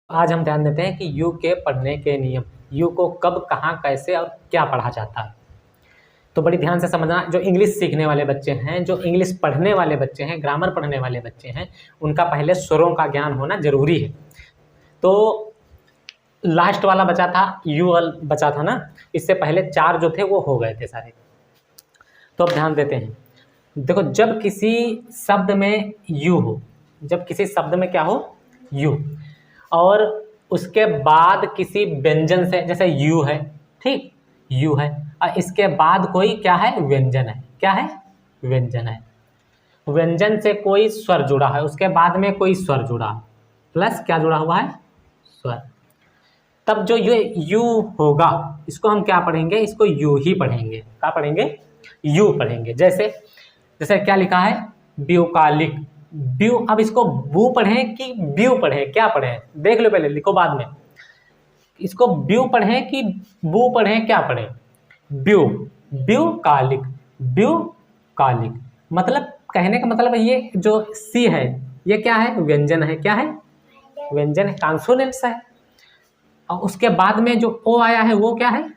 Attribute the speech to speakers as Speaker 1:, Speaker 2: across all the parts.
Speaker 1: आज हम ध्यान देते हैं कि यू के पढ़ने के नियम, यू को कब, कहाँ, कैसे और क्या पढ़ा जाता है। तो बड़ी ध्यान से समझना, जो इंग्लिश सीखने वाले बच्चे हैं, जो इंग्लिश पढ़ने वाले बच्चे हैं, ग्रामर पढ़ने वाले बच्चे हैं, उनका पहले स्वरों का ज्ञान होना जरूरी है। तो लास्ट वाला बचा था, यू बचा था ना, इससे पहले 4 जो थे वो हो गए थे सारे। तो अब ध्यान देते हैं, देखो जब किसी शब्द में यू हो, जब किसी शब्द में क्या हो, यू, और उसके बाद किसी व्यंजन से, जैसे यू है, ठीक, यू है, और इसके बाद कोई क्या है, व्यंजन है, क्या है, व्यंजन है, व्यंजन से कोई स्वर जुड़ा है, उसके बाद में कोई स्वर जुड़ा, प्लस क्या जुड़ा हुआ है, स्वर, तब जो ये यू होगा इसको हम क्या पढ़ेंगे, इसको यू ही पढ़ेंगे। क्या पढ़ेंगे, यू पढ़ेंगे। जैसे जैसे क्या लिखा है, ब्यूकालिक, ब्यू, अब इसको बू पढ़ें कि ब्यू पढ़ें, क्या पढ़ें, देख लो पहले, लिखो बाद में। इसको ब्यू पढ़ें कि बू पढ़ें, क्या पढ़ें, ब्यू, ब्यू कालिक, ब्यू कालिक, मतलब कहने का मतलब ये जो सी है ये क्या है, व्यंजन है, क्या है, व्यंजन है, कॉन्सोनेंट्स है, और उसके बाद में जो ओ आया है वो क्या है,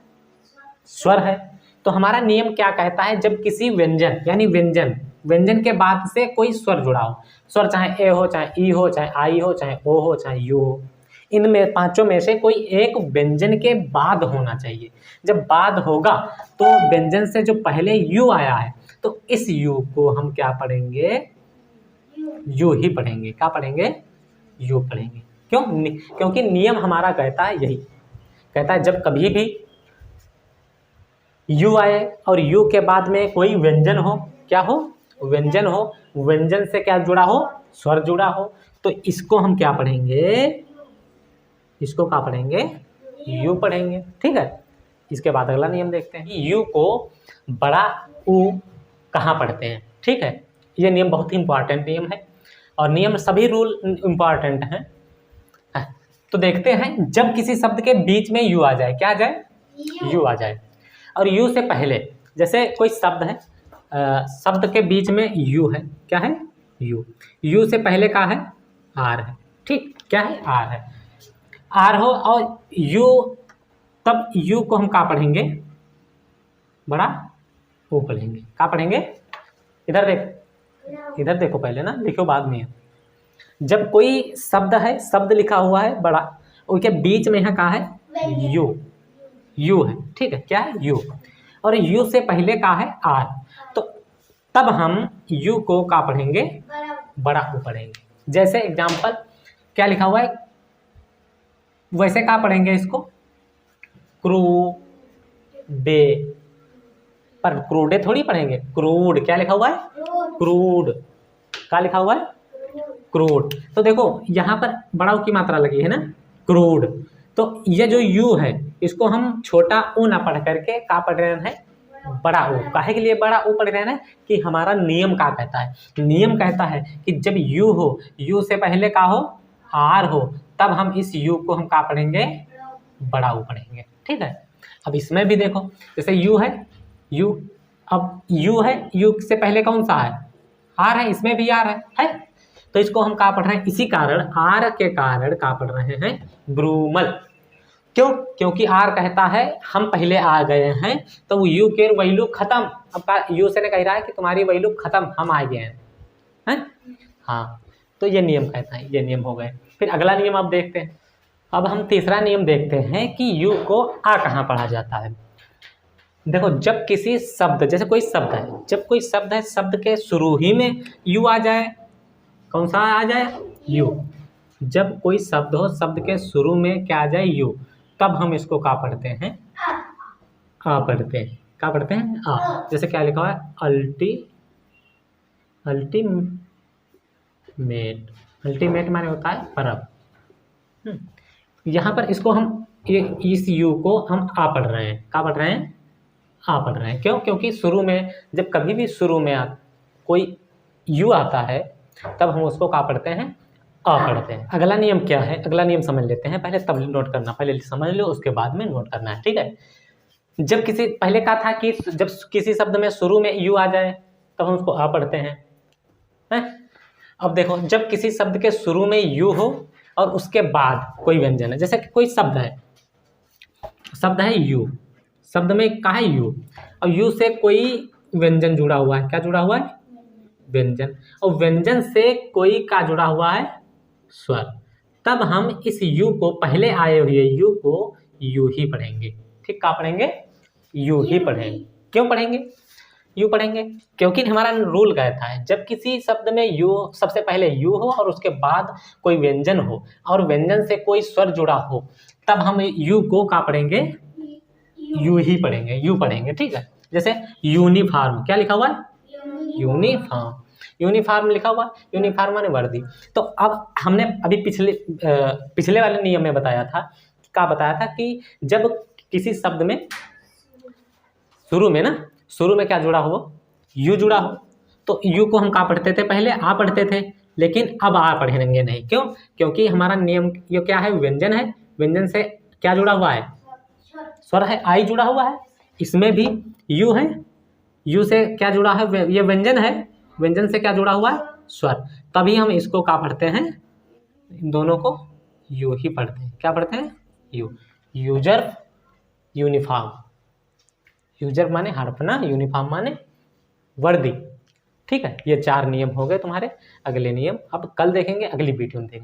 Speaker 1: स्वर है। तो हमारा नियम क्या कहता है, जब किसी व्यंजन यानी व्यंजन, व्यंजन के बाद से कोई स्वर जुड़ा हो, स्वर चाहे ए हो, चाहे ई हो, चाहे आई हो, चाहे ओ हो, चाहे यू हो, इनमें पांचों में से कोई एक व्यंजन के बाद होना चाहिए। जब बाद होगा तो व्यंजन से जो पहले यू आया है तो इस यू को हम क्या पढ़ेंगे, यू ही पढ़ेंगे। क्या पढ़ेंगे, यू पढ़ेंगे। क्यों, क्योंकि नियम हमारा कहता है यही, कहता है जब कभी भी यू आए और यू के बाद में कोई व्यंजन हो, क्या हो, व्यंजन हो, व्यंजन से क्या जुड़ा हो, स्वर जुड़ा हो, तो इसको हम क्या पढ़ेंगे, इसको क्या पढ़ेंगे, यू पढ़ेंगे। ठीक है, इसके बाद अगला नियम देखते हैं कि यू को बड़ा ऊ कहाँ पढ़ते हैं। ठीक है, ये नियम बहुत ही इंपॉर्टेंट नियम है, और नियम सभी रूल इंपॉर्टेंट हैं। तो देखते हैं, जब किसी शब्द के बीच में यू आ जाए, क्या आ जाए, यू आ जाए, और यू से पहले, जैसे कोई शब्द है, शब्द के बीच में यू है, क्या है, यू, यू से पहले क्या है, आर है, ठीक, क्या है, आर है, आर हो और यू, तब यू को हम क्या पढ़ेंगे, बड़ा ओ पढ़ेंगे। क्या पढ़ेंगे, इधर देख, इधर देखो पहले ना, लिखो बाद में। जब कोई शब्द है, शब्द लिखा हुआ है बड़ा, उसके बीच में है क्या है, यू, यू है, ठीक है, क्या है, यू, और यू से पहले का है आर, तो तब हम यू को क्या पढ़ेंगे, बड़ा ऊ पढ़ेंगे। जैसे एग्जांपल क्या लिखा हुआ है, वैसे क्या पढ़ेंगे इसको, क्रूडे, पर क्रूडे थोड़ी पढ़ेंगे, क्रूड, क्या लिखा हुआ है, क्रूड, क्या लिखा हुआ है, क्रूड। तो देखो यहाँ पर बड़ा ऊ की मात्रा लगी है ना, क्रूड, तो ये जो यू है इसको हम छोटा ऊ ना पढ़ करके क्या पढ़ रहे हैं, बड़ा ऊ। काहे के लिए बड़ा ऊ पढ़ रहे हैं, कि हमारा नियम क्या कहता है, नियम कहता है कि जब यू हो, यू से पहले क्या हो, आर हो, तब हम इस यू को हम क्या पढ़ेंगे, बड़ा ऊ पढ़ेंगे। ठीक है, अब इसमें भी देखो, जैसे यू है, यू, अब यू है, यू से पहले कौन सा है, आर है, इसमें भी आर है, तो इसको हम क्या पढ़ रहे हैं, इसी कारण आर के कारण क्या पढ़ रहे हैं, ब्रूमल। क्यों, क्योंकि आर कहता है हम पहले आ गए हैं, तो वो यू के वैल्यू खत्म, अब यू से ने कह रहा है कि तुम्हारी वैल्यू खत्म, हम आ गए हैं, हाँ, तो ये नियम कहता है, ये नियम हो गए। फिर अगला नियम आप देखते हैं, अब हम तीसरा नियम देखते हैं कि यू को आ कहाँ पढ़ा जाता है। देखो जब किसी शब्द, जैसे कोई शब्द है, जब कोई शब्द है, शब्द के शुरू ही में यू आ जाए, कौन सा आ जाए, यू, जब कोई शब्द हो, शब्द के शुरू में क्या आ जाए, यू, तब हम इसको क्या पढ़ते हैं, आ पढ़ते हैं। क्या पढ़ते हैं, आ। जैसे क्या लिखा हुआ है, अल्टीमेट, अल्टीमेट माने होता है परम। यहाँ पर इसको हम इस यू को हम आ पढ़ रहे हैं। क्या पढ़ रहे हैं, आ पढ़ रहे हैं। क्यों, क्योंकि शुरू में, जब कभी भी शुरू में कोई यू आता है तब हम उसको क्या पढ़ते हैं, आ पढ़ते हैं। अगला नियम क्या है, अगला नियम समझ लेते हैं, पहले तब नोट करना, पहले समझ लो उसके बाद में नोट करना है। ठीक है, जब किसी, पहले कहा था कि जब किसी शब्द में शुरू में यू आ जाए तब हम उसको आ पढ़ते हैं। अब देखो, जब किसी शब्द के शुरू में यू हो और उसके बाद कोई व्यंजन है, जैसे कि कोई शब्द है यू, शब्द में क्या है यू, और यू से कोई व्यंजन जुड़ा हुआ है, क्या जुड़ा हुआ है, व्यंजन, और व्यंजन से कोई का जुड़ा हुआ है स्वर, तब हम इस यू को, पहले आए हुए यू को यू ही पढ़ेंगे। ठीक, क्या पढ़ेंगे, यू ही पढ़ेंगे। क्यों पढ़ेंगे, यू पढ़ेंगे, क्योंकि हमारा रूल कहता है जब किसी शब्द में यू, सबसे पहले यू हो और उसके बाद कोई व्यंजन हो और व्यंजन से कोई स्वर जुड़ा हो, तब हम यू को क्या पढ़ेंगे, यू ही पढ़ेंगे, यू पढ़ेंगे। ठीक है, जैसे यूनिफॉर्म, क्या लिखा हुआ है, यूनिफॉर्म, यूनिफॉर्म लिखा हुआ, यूनिफॉर्म माने वर्दी। तो अब हमने अभी पिछले वाले नियम में बताया था, क्या बताया था कि जब किसी शब्द में शुरू में क्या जुड़ा हो, यू जुड़ा हो, तो यू को हम क्या पढ़ते थे, पहले आ पढ़ते थे, लेकिन अब आ पढ़ेंगे नहीं। क्यों, क्योंकि हमारा नियम ये क्या है, व्यंजन है, व्यंजन से क्या जुड़ा हुआ है, स्वर है, आई जुड़ा हुआ है, इसमें भी यू है, यू से क्या जुड़ा है, ये व्यंजन है, व्यंजन से क्या जुड़ा हुआ है, स्वर, तभी हम इसको क्या पढ़ते हैं, इन दोनों को यू ही पढ़ते हैं। क्या पढ़ते हैं, यू, यूजर, यूनिफॉर्म, यूजर माने हड़पना, यूनिफॉर्म माने वर्दी। ठीक है, ये 4 नियम हो गए तुम्हारे। अगले नियम अब कल देखेंगे, अगली वीडियो में देखेंगे।